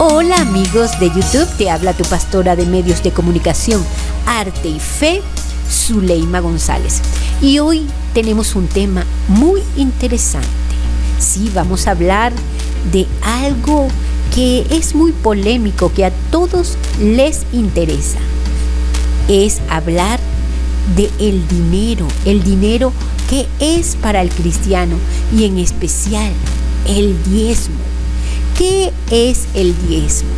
Hola amigos de YouTube, te habla tu pastora de medios de comunicación, arte y fe, Zuleima González. Y hoy tenemos un tema muy interesante. Sí, vamos a hablar de algo que es muy polémico, que a todos les interesa. Es hablar de el dinero que es para el cristiano y en especial el diezmo. ¿Qué es el diezmo?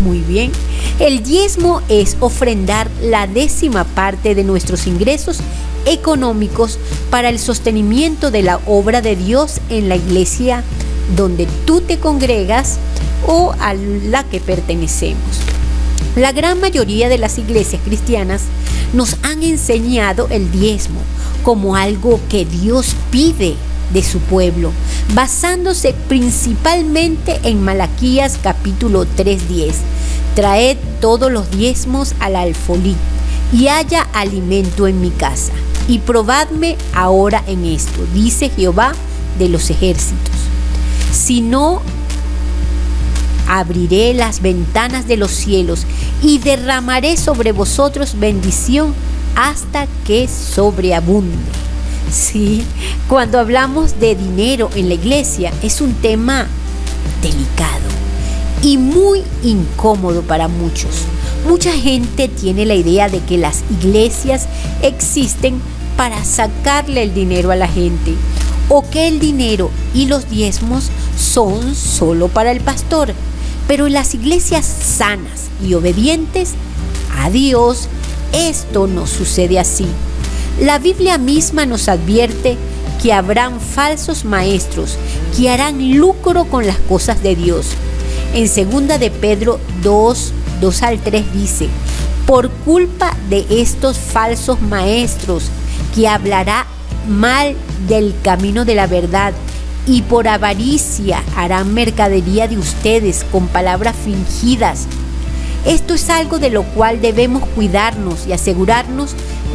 Muy bien, el diezmo es ofrendar la 10ª parte de nuestros ingresos económicos para el sostenimiento de la obra de Dios en la iglesia donde tú te congregas o a la que pertenecemos. La gran mayoría de las iglesias cristianas nos han enseñado el diezmo como algo que Dios pide de su pueblo, basándose principalmente en Malaquías capítulo 3:10. Traed todos los diezmos al alfolí y haya alimento en mi casa, y probadme ahora en esto, dice Jehová de los ejércitos. Si no, abriré las ventanas de los cielos y derramaré sobre vosotros bendición hasta que sobreabunde. Sí, cuando hablamos de dinero en la iglesia es un tema delicado y muy incómodo para muchos. Mucha gente tiene la idea de que las iglesias existen para sacarle el dinero a la gente, o que el dinero y los diezmos son solo para el pastor. Pero en las iglesias sanas y obedientes a Dios, esto no sucede así. La Biblia misma nos advierte que habrán falsos maestros que harán lucro con las cosas de Dios. En 2 de Pedro 2:2-3 dice: por culpa de estos falsos maestros que hablará mal del camino de la verdad, y por avaricia harán mercadería de ustedes con palabras fingidas. Esto es algo de lo cual debemos cuidarnos y asegurarnos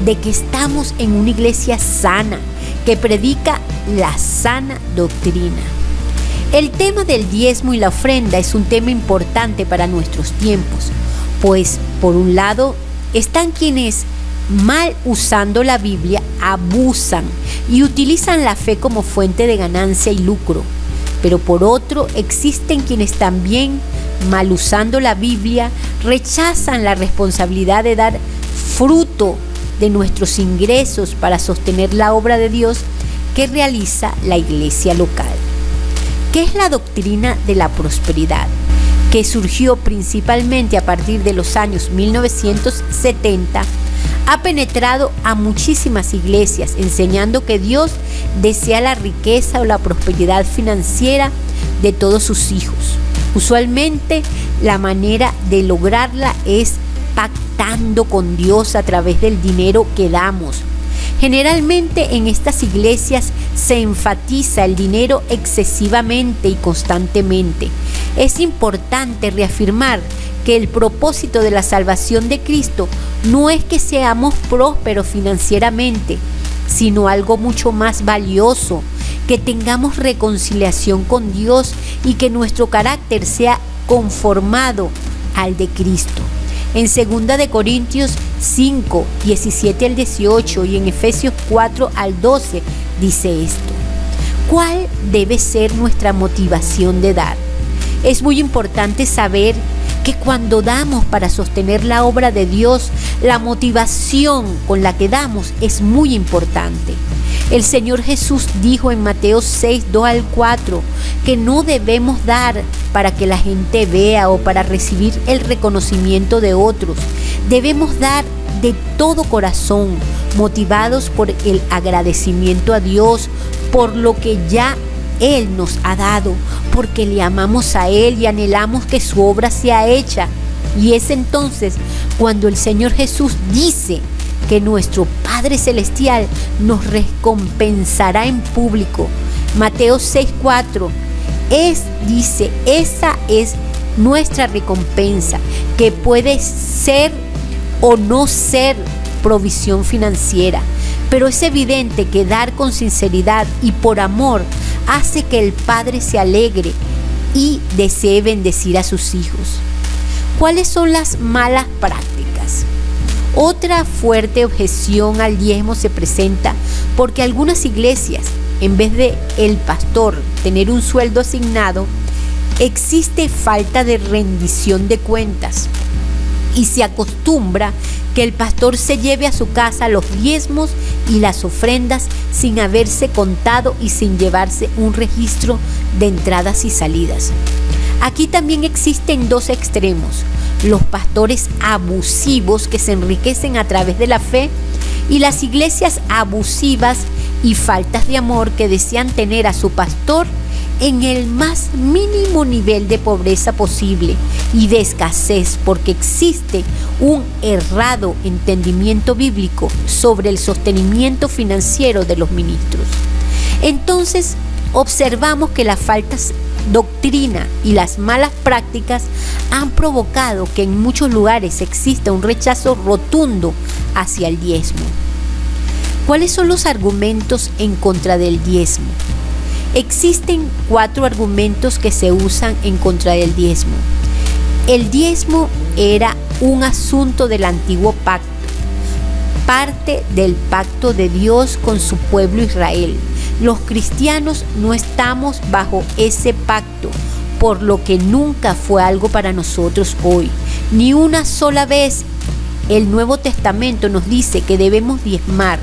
de que estamos en una iglesia sana, que predica la sana doctrina. El tema del diezmo y la ofrenda es un tema importante para nuestros tiempos, pues por un lado están quienes, mal usando la Biblia, abusan y utilizan la fe como fuente de ganancia y lucro. Pero por otro existen quienes también, mal usando la Biblia, rechazan la responsabilidad de dar fruto de nuestros ingresos para sostener la obra de Dios que realiza la iglesia local. ¿Qué es la doctrina de la prosperidad? Que surgió principalmente a partir de los años 1970, ha penetrado a muchísimas iglesias, enseñando que Dios desea la riqueza o la prosperidad financiera de todos sus hijos. Usualmente la manera de lograrla es pactando con Dios a través del dinero que damos. Generalmente en estas iglesias se enfatiza el dinero excesivamente y constantemente. Es importante reafirmar que el propósito de la salvación de Cristo no es que seamos prósperos financieramente, sino algo mucho más valioso, que tengamos reconciliación con Dios y que nuestro carácter sea conformado al de Cristo. En 2 de Corintios 5:17-18 y en Efesios 4:12 dice esto: ¿cuál debe ser nuestra motivación de dar? Es muy importante saber que cuando damos para sostener la obra de Dios, la motivación con la que damos es muy importante. El Señor Jesús dijo en Mateo 6:2-4 que no debemos dar para que la gente vea o para recibir el reconocimiento de otros. Debemos dar de todo corazón, motivados por el agradecimiento a Dios por lo que ya Él nos ha dado, porque le amamos a Él y anhelamos que su obra sea hecha. Y es entonces cuando el Señor Jesús dice que nuestro Padre Celestial nos recompensará en público. Mateo 6:4 dice, esa es nuestra recompensa, que puede ser o no ser provisión financiera, pero es evidente que dar con sinceridad y por amor hace que el Padre se alegre y desee bendecir a sus hijos. ¿Cuáles son las malas prácticas? Otra fuerte objeción al diezmo se presenta porque algunas iglesias, en vez de el pastor tener un sueldo asignado, existe falta de rendición de cuentas y se acostumbra que el pastor se lleve a su casa los diezmos y las ofrendas sin haberse contado y sin llevarse un registro de entradas y salidas. Aquí también existen dos extremos: los pastores abusivos que se enriquecen a través de la fe y las iglesias abusivas y faltas de amor que desean tener a su pastor en el más mínimo nivel de pobreza posible y de escasez, porque existe un errado entendimiento bíblico sobre el sostenimiento financiero de los ministros. Entonces, observamos que las faltas doctrina y las malas prácticas han provocado que en muchos lugares exista un rechazo rotundo hacia el diezmo. ¿Cuáles son los argumentos en contra del diezmo? Existen 4 argumentos que se usan en contra del diezmo. El diezmo era un asunto del antiguo pacto, parte del pacto de Dios con su pueblo Israel. Los cristianos no estamos bajo ese pacto, por lo que nunca fue algo para nosotros hoy. Ni una sola vez el Nuevo Testamento nos dice que debemos diezmar.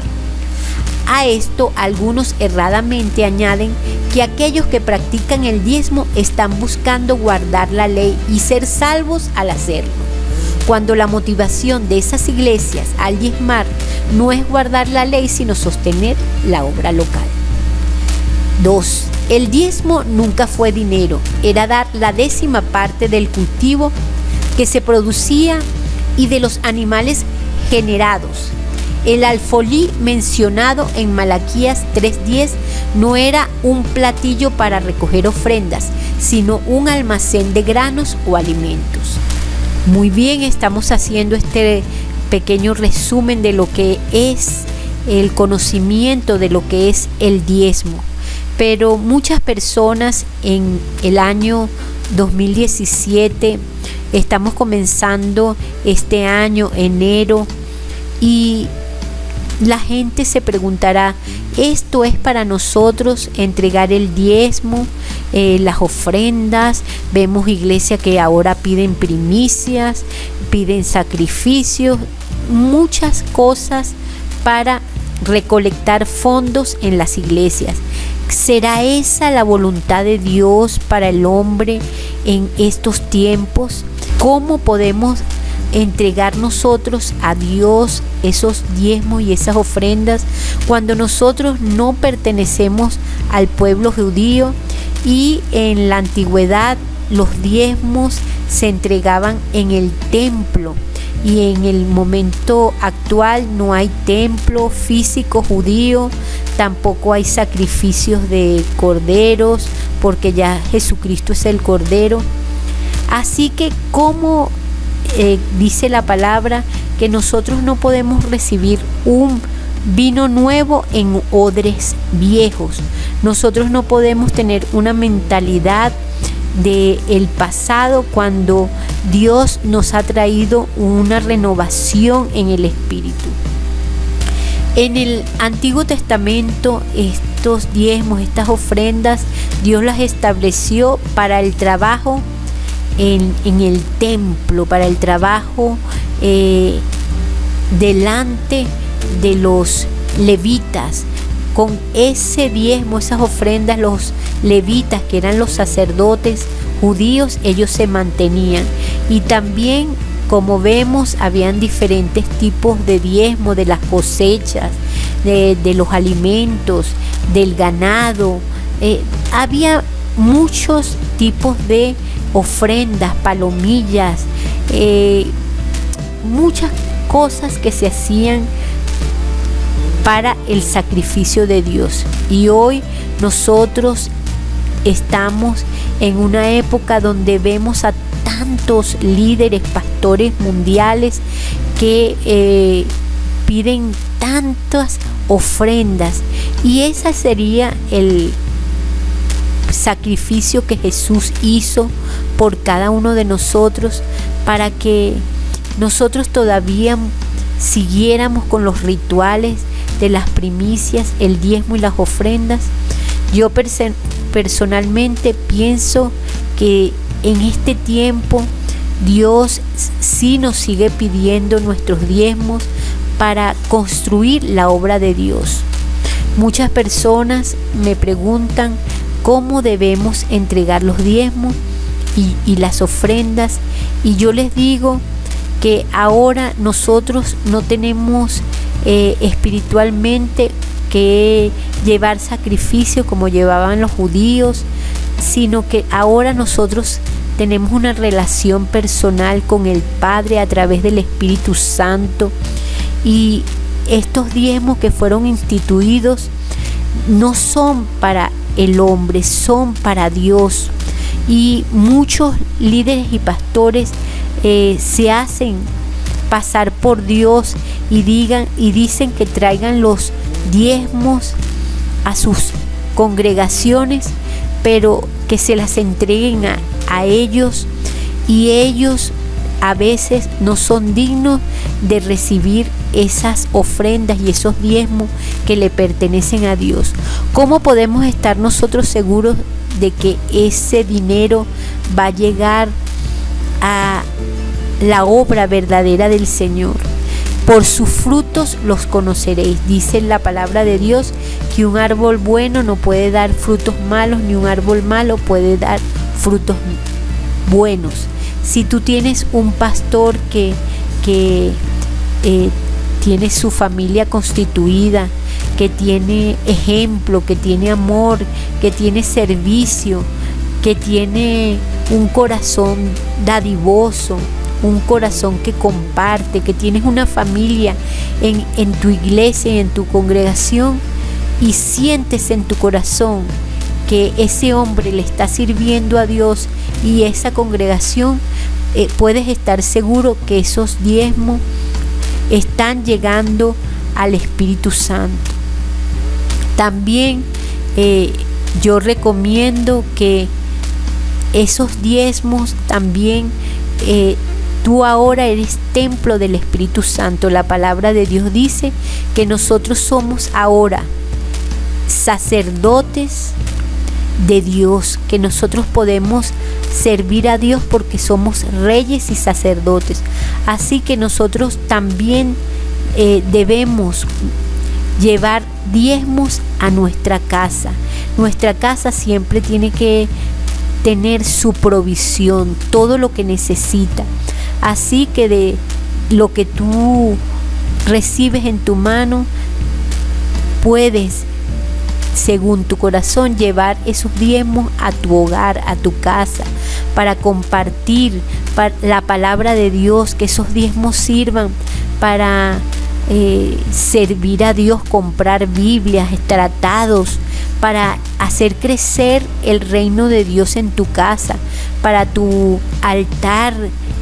A esto algunos erradamente añaden que aquellos que practican el diezmo están buscando guardar la ley y ser salvos al hacerlo, cuando la motivación de esas iglesias al diezmar no es guardar la ley sino sostener la obra local. 2. El diezmo nunca fue dinero, era dar la 10ª parte del cultivo que se producía y de los animales generados. El alfolí mencionado en Malaquías 3:10 no era un platillo para recoger ofrendas, sino un almacén de granos o alimentos. Muy bien, estamos haciendo este pequeño resumen de lo que es el conocimiento de lo que es el diezmo. Pero muchas personas en el año 2017, estamos comenzando este año, enero, y la gente se preguntará, ¿esto es para nosotros entregar el diezmo, las ofrendas? Vemos iglesias que ahora piden primicias, piden sacrificios, muchas cosas para recolectar fondos en las iglesias. ¿Será esa la voluntad de Dios para el hombre en estos tiempos? ¿Cómo podemos entregar nosotros a Dios esos diezmos y esas ofrendas cuando nosotros no pertenecemos al pueblo judío? Y en la antigüedad los diezmos se entregaban en el templo, y en el momento actual no hay templo físico judío, tampoco hay sacrificios de corderos, porque ya Jesucristo es el cordero. Así que como dice la palabra que nosotros no podemos recibir un vino nuevo en odres viejos. Nosotros no podemos tener una mentalidad del pasado cuando Dios nos ha traído una renovación en el espíritu. En el Antiguo Testamento estos diezmos, estas ofrendas, Dios las estableció para el trabajo en el templo, para el trabajo delante de los levitas. Con ese diezmo, esas ofrendas, los levitas, que eran los sacerdotes judíos, ellos se mantenían. Y también, como vemos, habían diferentes tipos de diezmo, de las cosechas, de los alimentos, del ganado. Había muchos tipos de ofrendas, palomillas, muchas cosas que se hacían para el sacrificio de Dios. Y hoy nosotros estamos en una época donde vemos a tantos líderes, pastores mundiales que piden tantas ofrendas, y esa sería sacrificio que Jesús hizo por cada uno de nosotros, para que nosotros todavía siguiéramos con los rituales de las primicias, el diezmo y las ofrendas. Yo personalmente pienso que en este tiempo Dios sí nos sigue pidiendo nuestros diezmos para construir la obra de Dios. Muchas personas me preguntan cómo debemos entregar los diezmos y las ofrendas, y yo les digo que ahora nosotros no tenemos espiritualmente que llevar sacrificio como llevaban los judíos, sino que ahora nosotros tenemos una relación personal con el Padre a través del Espíritu Santo, y estos diezmos que fueron instituidos no son para el hombre, son para Dios. Y muchos líderes y pastores se hacen pasar por Dios y dicen que traigan los diezmos a sus congregaciones, pero que se las entreguen a ellos, y ellos a veces no son dignos de recibir esas ofrendas y esos diezmos que le pertenecen a Dios. ¿Cómo podemos estar nosotros seguros de que ese dinero va a llegar a la obra verdadera del Señor? Por sus frutos los conoceréis. Dice la palabra de Dios que un árbol bueno no puede dar frutos malos, ni un árbol malo puede dar frutos buenos. Si tú tienes un pastor que tiene su familia constituida, que tiene ejemplo, que tiene amor, que tiene servicio, que tiene un corazón dadivoso, un corazón que comparte, que tienes una familia en tu iglesia, en tu congregación, y sientes en tu corazón que ese hombre le está sirviendo a Dios y esa congregación, puedes estar seguro que esos diezmos están llegando al Espíritu Santo. También yo recomiendo que esos diezmos también, tú ahora eres templo del Espíritu Santo. La palabra de Dios dice que nosotros somos ahora sacerdotes de Dios, que nosotros podemos servir a Dios porque somos reyes y sacerdotes. Así que nosotros también debemos llevar diezmos a nuestra casa. Nuestra casa siempre tiene que tener su provisión, todo lo que necesita. Así que de lo que tú recibes en tu mano, puedes, según tu corazón, llevar esos diezmos a tu hogar, a tu casa, para compartir la palabra de Dios, que esos diezmos sirvan para servir a Dios, comprar Biblias, tratados, para hacer crecer el reino de Dios en tu casa, para tu altar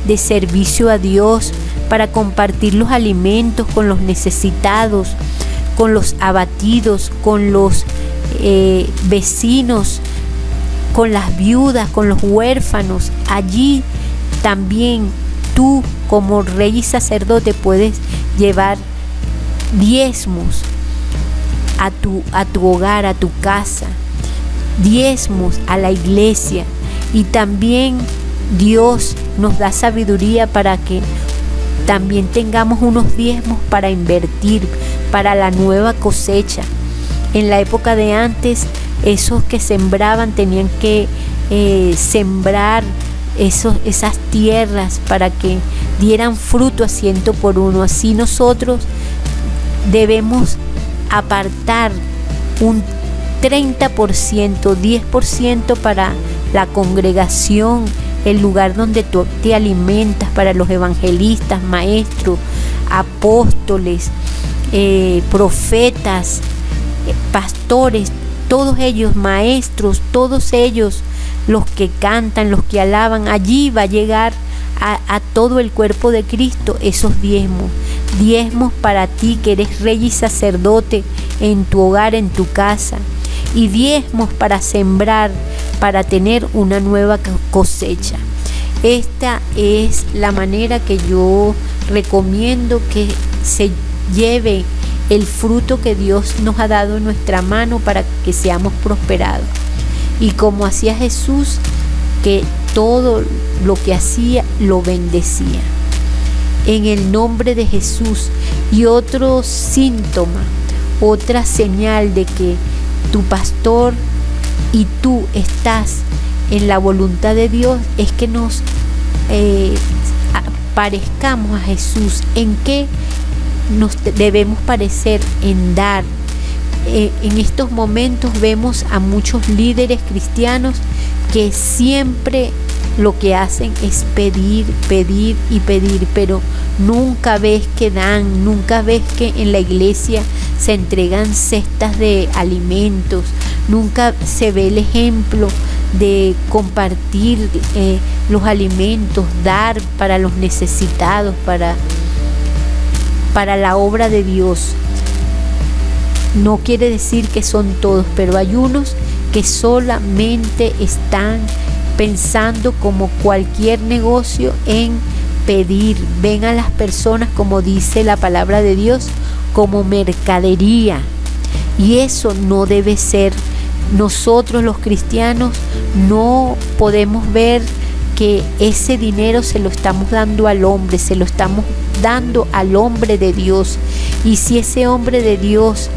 de servicio a Dios, para compartir los alimentos con los necesitados, con los abatidos, con los vecinos, con las viudas, con los huérfanos. Allí también tú, como rey y sacerdote, puedes llevar diezmos a tu hogar, a tu casa, diezmos a la iglesia. Y también Dios nos da sabiduría para que también tengamos unos diezmos para invertir para la nueva cosecha. En la época de antes, esos que sembraban tenían que sembrar esas tierras para que dieran fruto a 100 por 1. Así nosotros debemos apartar un 30%, 10% para la congregación, el lugar donde tú te alimentas, para los evangelistas, maestros, apóstoles, profetas, pastores, todos ellos, maestros, todos ellos, los que cantan, los que alaban. Allí va a llegar a todo el cuerpo de Cristo esos diezmos. Diezmos para ti, que eres rey y sacerdote en tu hogar, en tu casa. Y diezmos para sembrar, para tener una nueva cosecha. Esta es la manera que yo recomiendo que se lleve el fruto que Dios nos ha dado en nuestra mano para que seamos prosperados. Y como hacía Jesús, que todo lo que hacía lo bendecía. En el nombre de Jesús. Y otro síntoma, otra señal de que tu pastor y tú estás en la voluntad de Dios es que nos parezcamos a Jesús. ¿En qué nos debemos parecer? En dar. En estos momentos vemos a muchos líderes cristianos que siempre lo que hacen es pedir, pedir y pedir, pero nunca ves que dan, nunca ves que en la iglesia se entregan cestas de alimentos, nunca se ve el ejemplo de compartir los alimentos, dar para los necesitados, para la obra de Dios. No quiere decir que son todos, pero hay unos que solamente están pensando, como cualquier negocio, en pedir. Ven a las personas, como dice la palabra de Dios, como mercadería. Y eso no debe ser. Nosotros los cristianos no podemos ver que ese dinero se lo estamos dando al hombre, se lo estamos dando al hombre de Dios. Y si ese hombre de Dios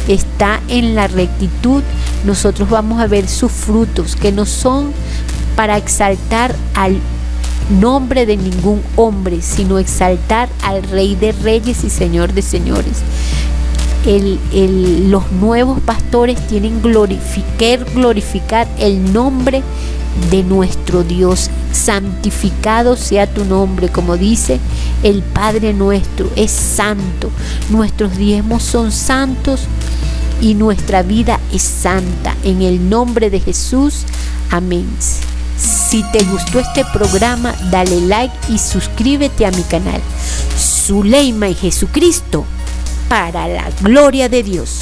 está en la rectitud, nosotros vamos a ver sus frutos, que no son para exaltar al nombre de ningún hombre, sino exaltar al Rey de Reyes y Señor de Señores. Los nuevos pastores tienen que glorificar el nombre de nuestro Dios. Santificado sea tu nombre, como dice el Padre nuestro, es santo. Nuestros diezmos son santos y nuestra vida es santa. En el nombre de Jesús, amén. Si te gustó este programa, dale like y suscríbete a mi canal. Zuleima y Jesucristo, para la gloria de Dios.